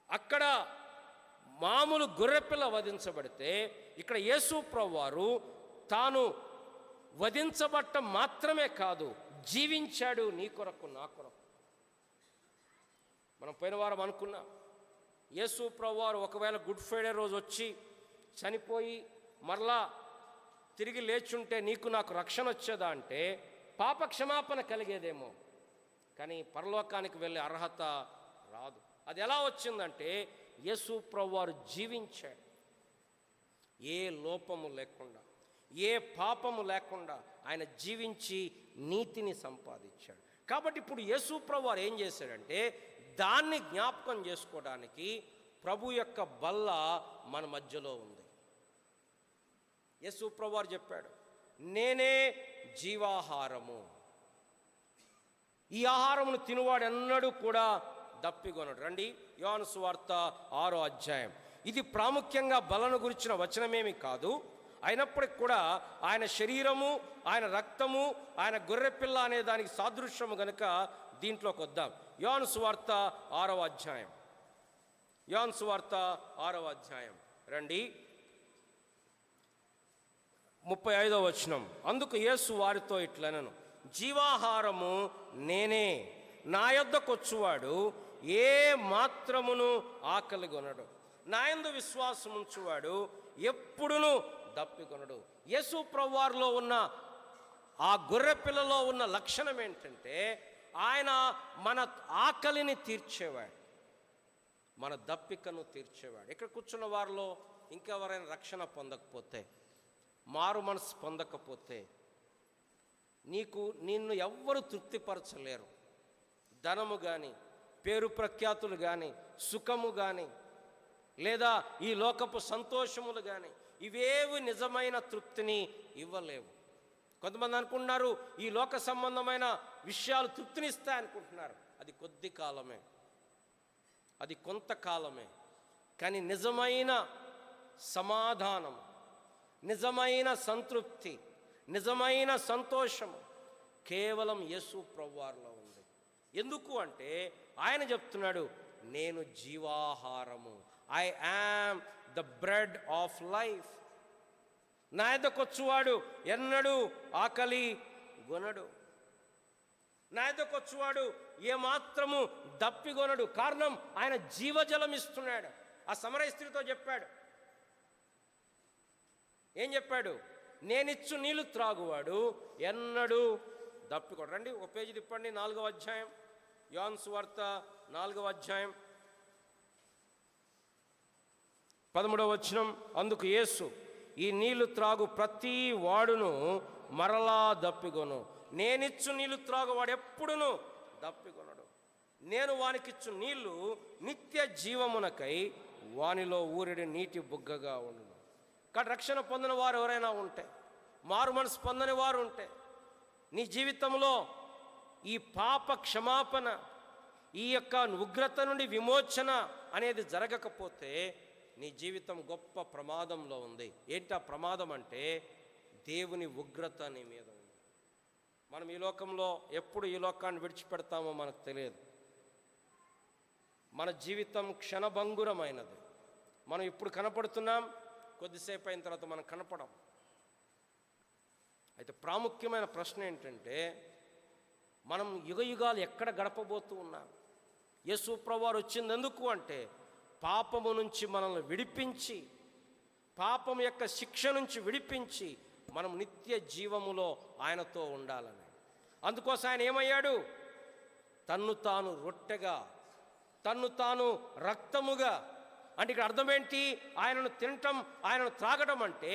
అక్కడ మామూలు గొర్రెపిల్ల వధించబడితే ఇక్కడ యేసు ప్రభువారు తాను వధించబడటం మాత్రమే కాదు, జీవించాడు నీ కొరకు నా కొరకు. మనం పోయిన వారం అనుకున్నాం, యేసు ప్రభువారు ఒకవేళ గుడ్ ఫ్రైడే రోజు వచ్చి చనిపోయి మరలా తిరిగి లేచుంటే నీకు నాకు రక్షణ వచ్చేదా అంటే పాప క్షమాపణ కలిగేదేమో, కానీ పరలోకానికి వెళ్ళే అర్హత రాదు. అది ఎలా వచ్చిందంటే యేసు ప్రభువారు జీవించాడు, ఏ లోపము లేకుండా, ఏ పాపము లేకుండా ఆయన జీవించి నీతిని సంపాదించాడు. కాబట్టి ఇప్పుడు యేసు ప్రభువారు ఏం చేశాడంటే దాన్ని జ్ఞాపకం చేసుకోవడానికి ప్రభు యొక్క బల్ల మన మధ్యలో ఉంది. యేసు ప్రభువారు చెప్పాడు, నేనే జీవాహారము, ఈ ఆహారమును తినువాడు ఎన్నడూ కూడా దప్పికొనడు. రండి యోహాను సువార్త 6వ అధ్యాయం. ఇది ప్రాముఖ్యంగా బలను గురించిన వచనమేమి కాదు, అయినప్పటికి కూడా ఆయన శరీరము, ఆయన రక్తము, ఆయన గొర్రెపిల్ల అనే దానికి సాదృశ్యము గనుక దీంట్లోకి వద్దాం. యోహాను సువార్త 6వ అధ్యాయం. యోహాను సువార్త 6వ అధ్యాయం రండి 35వ వచనం. అందుకు యేసు వారితో ఇట్లనెను, జీవాహారము నేనే, నా యొద్దకొచ్చువాడు ఏ మాత్రమును ఆకలిగొనడు, నా యందు విశ్వాసం ఉంచువాడు ఎప్పుడును దప్పికొనడు. యేసు ప్రభువారిలో ఉన్న ఆ గొర్రెపిల్లలో ఉన్న లక్షణం ఏంటంటే ఆయన మన ఆకలిని తీర్చేవాడు, మన దప్పికను తీర్చేవాడు. ఇక్కడ కూర్చున్న వారిలో ఇంకెవరైనా రక్షణ పొందకపోతే, మారు మనసు పొందకపోతే, నిన్ను ఎవ్వరు తృప్తిపరచలేరు. ధనము కానీ, పేరు ప్రఖ్యాతులు కానీ, సుఖము కానీ, లేదా ఈ లోకపు సంతోషములు కానీ, ఇవేవి నిజమైన తృప్తిని ఇవ్వలేవు. కొంతమంది అనుకుంటున్నారు ఈ లోక సంబంధమైన విషయాలు తృప్తినిస్తాయి అనుకుంటున్నారు. అది కొద్ది కాలమే, అది కొంతకాలమే. కానీ నిజమైన సమాధానం, నిజమైన సంతృప్తి, నిజమైన సంతోషం కేవలం యేసు ప్రభువారిలో ఉంది. ఎందుకు అంటే ఆయన చెప్తున్నాడు, నేను జీవాహారము, I am the bread of life. నా యొద్దకొచ్చువాడు ఎన్నడూ ఆకలి గొనడు, నా యొద్దకొచ్చువాడు ఏమాత్రము దప్పిగొనడు. కారణం ఆయన జీవజలం ఇస్తున్నాడు. ఆ సమరయ స్త్రీతో చెప్పాడు, ఏం చెప్పాడు? నేనిచ్చు నీళ్లు త్రాగువాడు ఎన్నడూ దప్పికొనడు. రండి ఒక పేజీ తిప్పండి, 4వ అధ్యాయం, యోహాను సువార్త 4వ అధ్యాయం 13వ వచనం. అందుకు యేసు, ఈ నీళ్లు త్రాగు ప్రతి వాడును మరలా దప్పికొను, నేనిచ్చు నీళ్లు త్రాగువాడు ఎప్పుడును దప్పికొనడు, నేను వానికిచ్చు నీళ్లు నిత్య జీవమునకై వానిలో ఊరిడి నీటి బుగ్గగా ఉండును. కాబట్టి రక్షణ పొందిన వారు ఎవరైనా ఉంటే, మారు మనసు పొందని వారు ఉంటే, నీ జీవితంలో ఈ పాప క్షమాపణ, ఈ యొక్క ఉగ్రత నుండి విమోచన అనేది జరగకపోతే నీ జీవితం గొప్ప ప్రమాదంలో ఉంది. ఏంటి ఆ ప్రమాదం అంటే దేవుని ఉగ్రత నీ మీద ఉంది. మనం ఈ లోకంలో ఎప్పుడు ఈ లోకాన్ని విడిచిపెడతామో మనకు తెలియదు. మన జీవితం క్షణభంగురమైనది. మనం ఇప్పుడు కనపడుతున్నాం, కొద్దిసేపు అయిన తర్వాత మనం కనపడం. అయితే ప్రాముఖ్యమైన ప్రశ్న ఏంటంటే మనం యుగయుగాలు ఎక్కడ గడపబోతూ ఉన్నాం? యేసు ప్రభువారు వచ్చింది ఎందుకు అంటే పాపము నుంచి మనల్ని విడిపించి, పాపం యొక్క శిక్ష నుంచి విడిపించి మనం నిత్య జీవములో ఆయనతో ఉండాలని. అందుకోసం ఆయన ఏమయ్యాడు? తన్ను తాను రొట్టెగా, తన్ను తాను రక్తముగా. అంటే ఇక్కడ అర్థం ఏంటి? ఆయనను తినటం, ఆయనను త్రాగటం అంటే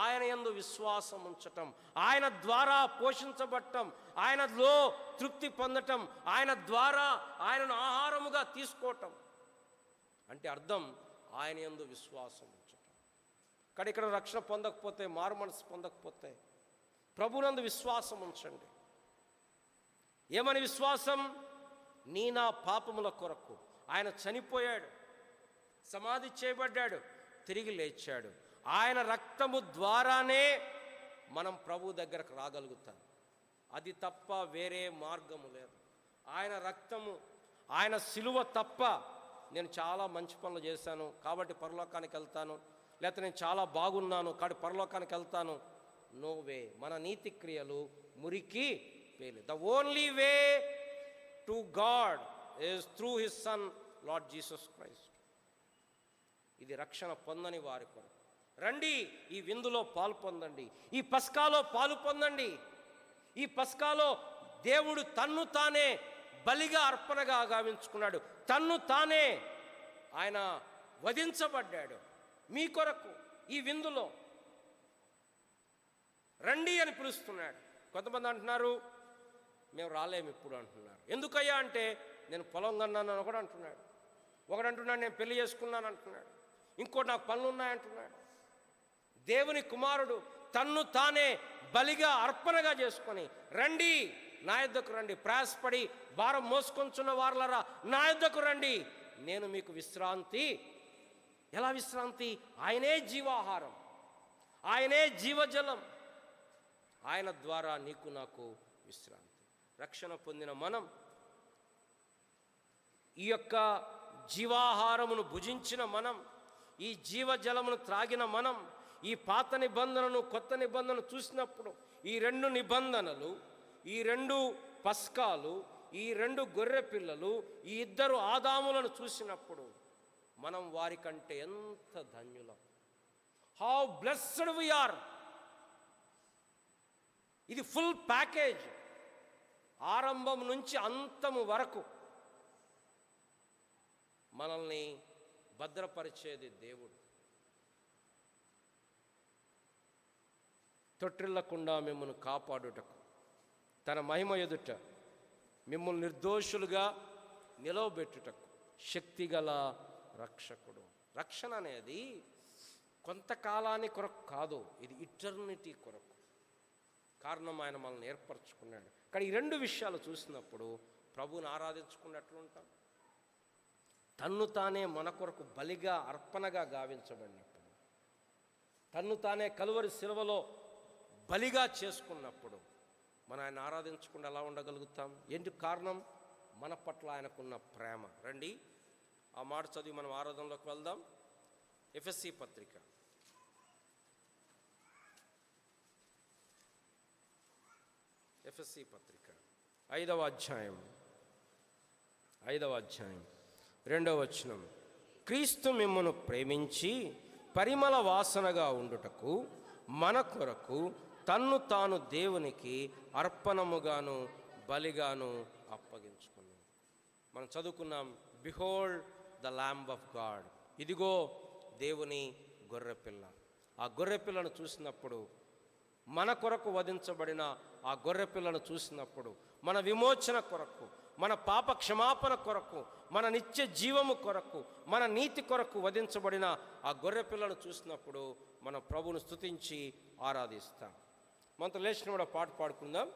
ఆయన యందు విశ్వాసం ఉంచటం, ఆయన ద్వారా పోషించబడటం, ఆయనలో తృప్తి పొందటం, ఆయన ద్వారా ఆయనను ఆహారముగా తీసుకోవటం. అంటే అర్థం ఆయన యందు విశ్వాసం ఉంచటం. కానీ ఇక్కడ రక్షణ పొందకపోతే, మారు మనసు పొందకపోతే ప్రభునందు విశ్వాసం ఉంచండి. ఏమని విశ్వాసం? నీ నా పాపముల కొరకు ఆయన చనిపోయాడు, సమాధి చేయబడ్డాడు, తిరిగి లేచాడు. ఆయన రక్తము ద్వారానే మనం ప్రభు దగ్గరకు రాగలుగుతాం. అది తప్ప వేరే మార్గము లేదు. ఆయన రక్తము, ఆయన సిలువ తప్ప నేను చాలా మంచి పనులు చేశాను కాబట్టి పరలోకానికి వెళ్తాను, లేకపోతే నేను చాలా బాగున్నాను కాబట్టి పరలోకానికి వెళ్తాను, నో వే. మన నీతి క్రియలు మురికి పేలి. The only way to God is through his son Lord Jesus Christ. ఇది రక్షణ పొందని వారి కొరకు. రండి, ఈ విందులో పాలు పొందండి, ఈ పస్కాలో పాలు పొందండి. ఈ పస్కాలో దేవుడు తన్ను తానే బలిగా అర్పణగా గావించుకున్నాడు. తన్ను తానే ఆయన వధించబడ్డాడు మీ కొరకు. ఈ విందులో రండి అని పిలుస్తున్నాడు. కొంతమంది అంటున్నారు, మేము రాలేము ఇప్పుడు అంటున్నారు. ఎందుకయ్యా అంటే, నేను పొలం కన్నాను అని ఒకడు అంటున్నాడు. ఒకడు అంటున్నాడు, నేను పెళ్లి చేసుకున్నాను అంటున్నాడు. ఇంకోటి, నాకు పనులు ఉన్నాయంటున్నాడు. దేవుని కుమారుడు తన్ను తానే బలిగా అర్పణగా చేసుకొని, రండి నా యొద్దకు రండి, ప్రయాసపడి భారం మోసుకొంచున్న వారలరా నా యొద్దకు రండి, నేను మీకు విశ్రాంతి. ఎలా విశ్రాంతి? ఆయనే జీవాహారం, ఆయనే జీవజలం, ఆయన ద్వారా నీకు నాకు విశ్రాంతి. రక్షణ పొందిన మనం ఈ యొక్క జీవాహారమును భుజించిన మనం, ఈ జీవజలమును త్రాగిన మనం, ఈ పాత నిబంధనను కొత్త నిబంధనను చూసినప్పుడు, ఈ రెండు నిబంధనలు, ఈ రెండు పస్కాలు, ఈ రెండు గొర్రె పిల్లలు, ఈ ఇద్దరు ఆదాములను చూసినప్పుడు మనం వారికంటే ఎంత ధన్యులం. How blessed we are. ఇది ఫుల్ ప్యాకేజ్. ఆరంభం నుంచి అంతము వరకు మనల్ని భద్రపరిచేది దేవుడు. తొట్టిల్లకుండా మిమ్మల్ని కాపాడుటకు, తన మహిమ ఎదుట మిమ్మల్ని నిర్దోషులుగా నిలవబెట్టుటకు శక్తిగల రక్షకుడు. రక్షణ అనేది కొంతకాలాని కొరకు కాదు, ఇది ఇటర్నిటీ కొరకు. కారణం, ఆయన మనల్ని ఏర్పరచుకున్నాడు. కానీ ఈ రెండు విషయాలు చూసినప్పుడు ప్రభువుని ఆరాధించుకున్నట్లు ఉంటాం. తన్ను తానే మన కొరకు బలిగా అర్పణగా గావించబడినప్పుడు, తన్ను తానే కలువరి శిలువలో బలిగా చేసుకున్నప్పుడు మనం ఆయన ఆరాధించకుండా ఎలా ఉండగలుగుతాం? ఎందుకు కారణం? మన పట్ల ఆయనకున్న ప్రేమ. రండి ఆ మాట చదివి మనం ఆరాధనలోకి వెళ్దాం. ఎఫెసీ పత్రిక 5వ అధ్యాయం 2వ వచనం. క్రీస్తు మిమ్మును ప్రేమించి పరిమళ వాసనగా ఉండుటకు మన కొరకు తన్ను తాను దేవునికి అర్పణముగాను బలిగాను అప్పగించుకున్నాం. మనం చదువుకున్నాం, behold the lamb of God. ఇదిగో దేవుని గొర్రెపిల్ల. ఆ గొర్రెపిల్లను చూసినప్పుడు, మన కొరకు వధించబడిన ఆ గొర్రెపిల్లను చూసినప్పుడు, మన విమోచన కొరకు, మన పాప క్షమాపణ కొరకు, మన నిత్య జీవము కొరకు, మన నీతి కొరకు వధించబడిన ఆ గొర్రెపిల్లను చూసినప్పుడు మనం ప్రభువును స్తుతించి ఆరాధిస్తాం. మనతో లేచిన కూడా పాట పాడుకుందాం.